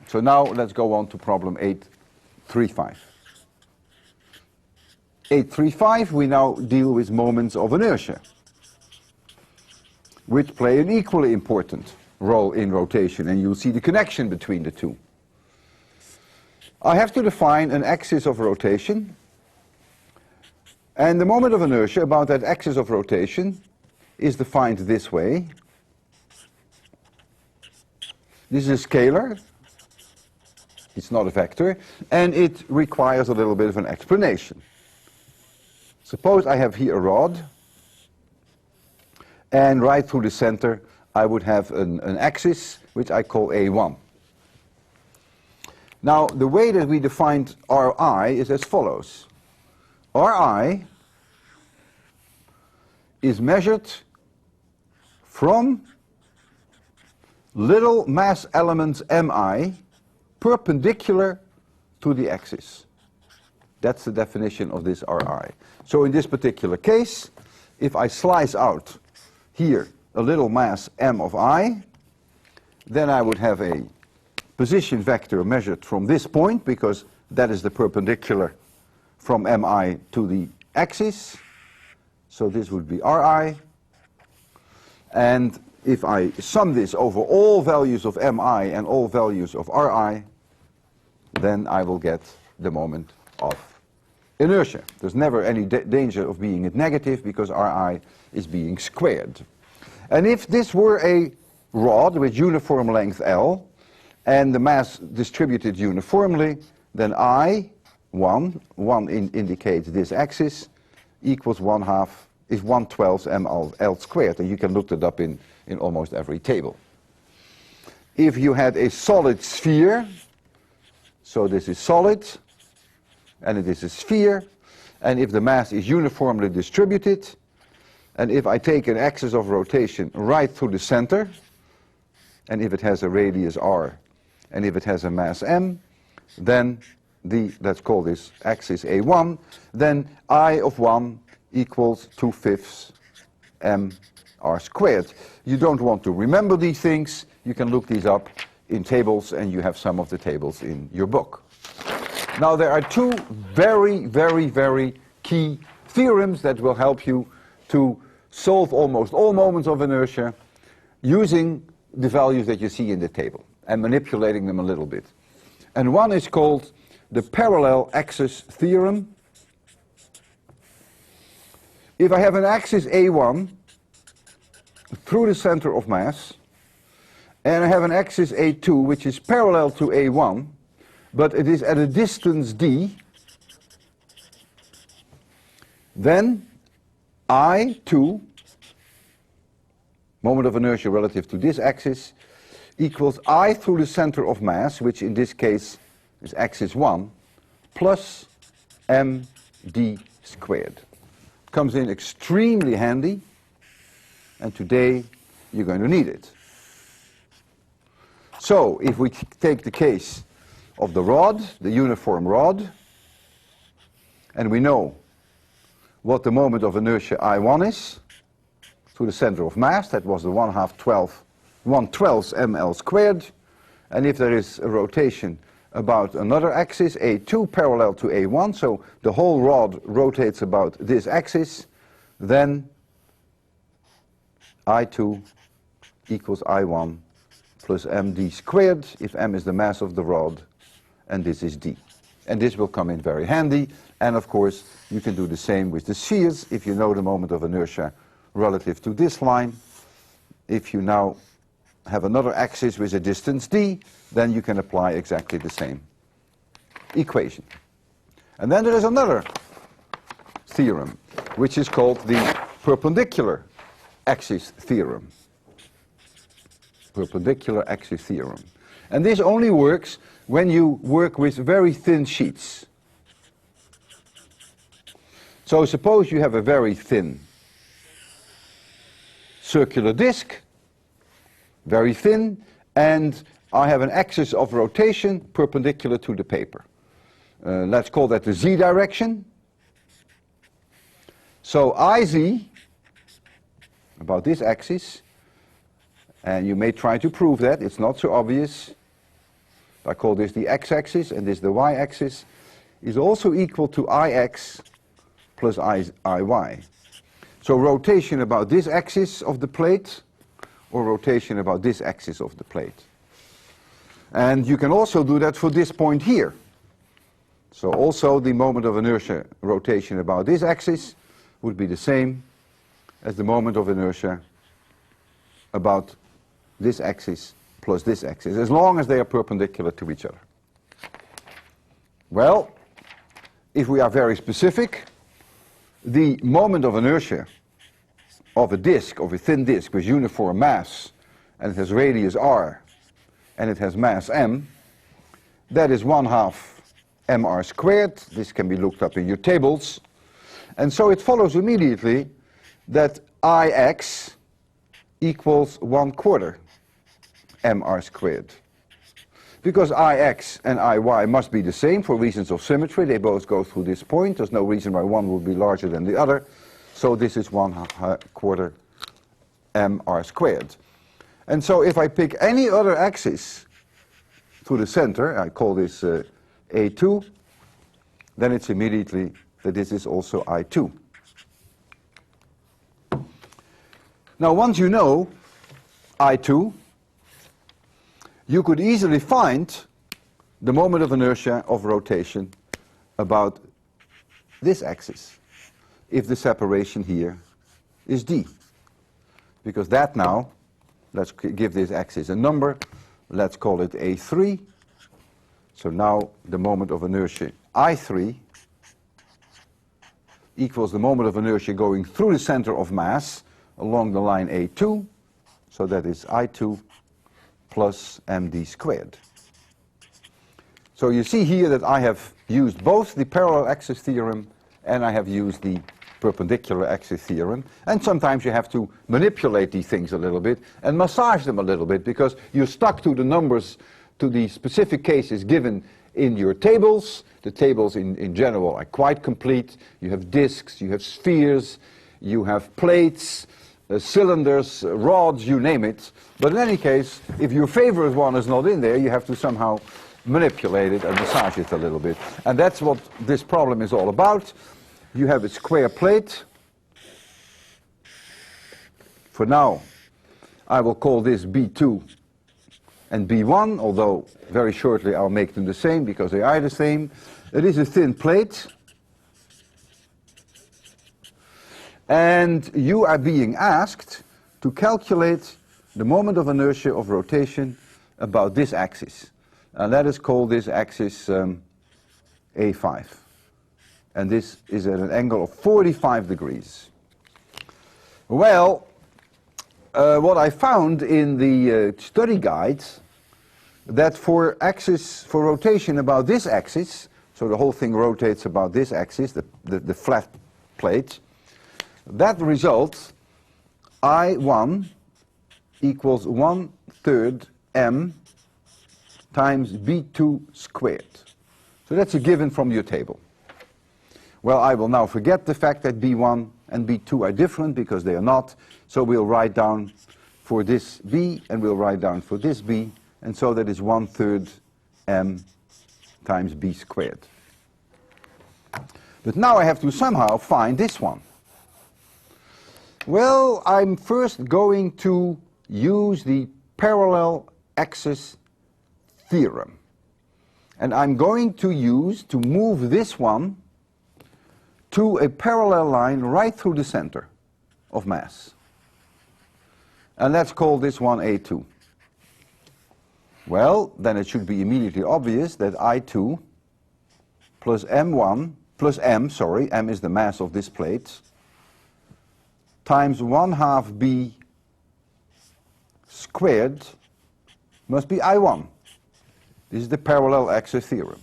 So now let's go on to problem 835. 835, we now deal with moments of inertia, which play an equally important role in rotation, and you'll see the connection between the two. I have to define an axis of rotation, and the moment of inertia about that axis of rotation is defined this way. This is a scalar, it's not a vector, and it requires a little bit of an explanation. Suppose I have here a rod, and right through the center I would have an axis which I call A1. Now the way that we defined Ri is as follows. Ri is measured from little mass elements Mi perpendicular to the axis. That's the definition of this Ri. So in this particular case, if I slice out here a little mass m of I, then I would have a position vector measured from this point, because that is the perpendicular from Mi to the axis. So this would be Ri. And if I sum this over all values of Mi and all values of Ri, then I will get the moment of inertia. There's never any danger of being negative, because Ri is being squared. And if this were a rod with uniform length L, and the mass distributed uniformly, then I1 indicates this axis, equals 1/2 is 1/12 mL squared, and you can look that up in almost every table. If you had a solid sphere, so this is solid, and it is a sphere, and if the mass is uniformly distributed, and if I take an axis of rotation right through the center, and if it has a radius r, and if it has a mass m, then let's call this axis A1, then I of 1 equals 2/5 m r squared. You don't want to remember these things, you can look these up in tables, and you have some of the tables in your book. Now there are two very, very, very key theorems that will help you to solve almost all moments of inertia using the values that you see in the table and manipulating them a little bit. And one is called the parallel axis theorem. If I have an axis A1 through the center of mass, and I have an axis A2 which is parallel to A1, but it is at a distance d, then I2, moment of inertia relative to this axis, equals I through the center of mass, which in this case is axis 1, plus md squared. Comes in extremely handy, and today you're going to need it. So if we take the case of the rod, the uniform rod, and we know what the moment of inertia I1 is, to the center of mass, that was the 1/12 mL squared, and if there is a rotation about another axis, A2 parallel to A1, so the whole rod rotates about this axis, then I2 equals I1 plus md squared, if m is the mass of the rod, and this is d. And this will come in very handy, and of course you can do the same with the spheres if you know the moment of inertia relative to this line. If you now have another axis with a distance d, then you can apply exactly the same equation. And then there is another theorem, which is called the perpendicular axis theorem. Perpendicular axis theorem. And this only works when you work with very thin sheets. So suppose you have a very thin circular disc, very thin, and I have an axis of rotation perpendicular to the paper. Let's call that the z direction. So IZ, about this axis, and you may try to prove that, it's not so obvious, I call this the x-axis and this the y-axis, is also equal to ix plus iy. So rotation about this axis of the plate, or rotation about this axis of the plate. And you can also do that for this point here. So also the moment of inertia rotation about this axis would be the same as the moment of inertia about this axis plus this axis, as long as they are perpendicular to each other. Well, if we are very specific, the moment of inertia of a disk, of a thin disk with uniform mass, and it has radius r, and it has mass m, that is 1/2 mr squared. This can be looked up in your tables. And so it follows immediately that Ix equals 1/4 mr squared. Because Ix and Iy must be the same for reasons of symmetry. They both go through this point. There's no reason why one would be larger than the other. So this is 1/4 mr squared. And so if I pick any other axis to the center, I call this A2, then it's immediately that this is also I2. Now once you know I2, you could easily find the moment of inertia of rotation about this axis, if the separation here is d. Because that now, let's give this axis a number, let's call it A3. So now the moment of inertia I3 equals the moment of inertia going through the center of mass along the line A2. So that is I2 plus md squared. So you see here that I have used both the parallel axis theorem and I have used the perpendicular axis theorem. And sometimes you have to manipulate these things a little bit and massage them a little bit, because you're stuck to the numbers, to the specific cases given in your tables. The tables in general are quite complete. You have disks, you have spheres, you have plates, cylinders, rods, you name it. But in any case, if your favorite one is not in there, you have to somehow manipulate it and massage it a little bit. And that's what this problem is all about. You have a square plate. For now, I will call this B2 and B1, although very shortly I'll make them the same because they are the same. It is a thin plate. And you are being asked to calculate the moment of inertia of rotation about this axis. And let us call this axis A5. And this is at an angle of 45 degrees. Well, what I found in the study guides, that for rotation about this axis, so the whole thing rotates about this axis, the flat plate, that result, I1 equals 1/3 m times B2 squared. So that's a given from your table. Well, I will now forget the fact that B1 and B2 are different, because they are not. So we'll write down for this B and we'll write down for this B. And so that is 1/3 m times B squared. But now I have to somehow find this one. Well, I'm first going to use the parallel axis theorem. And I'm going to move this one to a parallel line right through the center of mass. And let's call this one A2. Well, then it should be immediately obvious that I2 plus M1 plus M is the mass of this plate, times 1/2 B squared must be I1. This is the parallel axis theorem.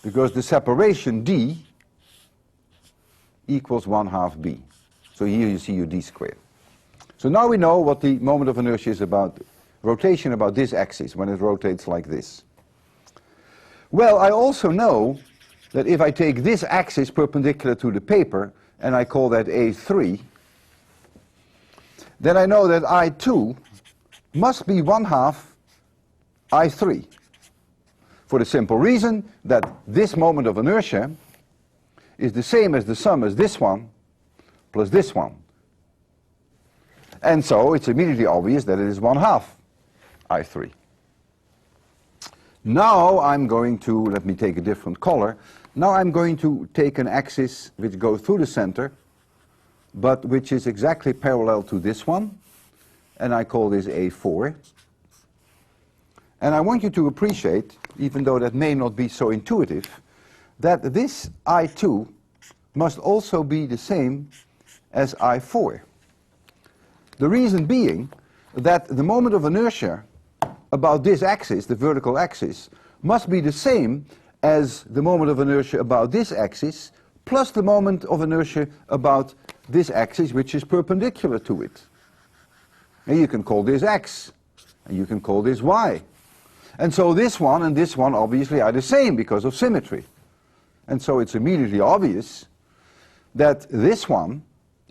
Because the separation D equals 1/2 B. So here you see your D squared. So now we know what the moment of inertia is about, rotation about this axis when it rotates like this. Well, I also know that if I take this axis perpendicular to the paper and I call that A3, then I know that I2 must be 1/2 I3. for the simple reason that this moment of inertia is the same as the sum as this one plus this one. And so it's immediately obvious that it is 1/2 I3. Now I'm going to, let me take a different color, now I'm going to take an axis which goes through the center, but which is exactly parallel to this one, and I call this A4. And I want you to appreciate, even though that may not be so intuitive, that this I2 must also be the same as I4. The reason being that the moment of inertia about this axis, the vertical axis, must be the same as the moment of inertia about this axis plus the moment of inertia about this axis, which is perpendicular to it. And you can call this x, and you can call this y. And so this one and this one obviously are the same because of symmetry. And so it's immediately obvious that this one,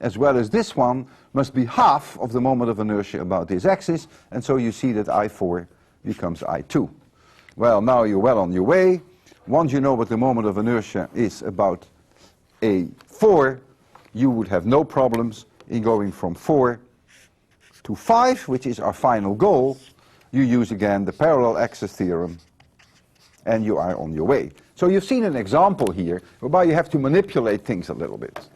as well as this one, must be half of the moment of inertia about this axis, and so you see that I4 becomes I2. Well, now you're well on your way. Once you know what the moment of inertia is about A4, you would have no problems in going from 4 to 5, which is our final goal. You use again the parallel axis theorem, and you are on your way. So you've seen an example here whereby you have to manipulate things a little bit.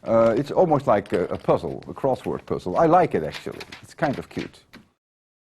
It's almost like a puzzle, a crossword puzzle. I like it actually. It's kind of cute.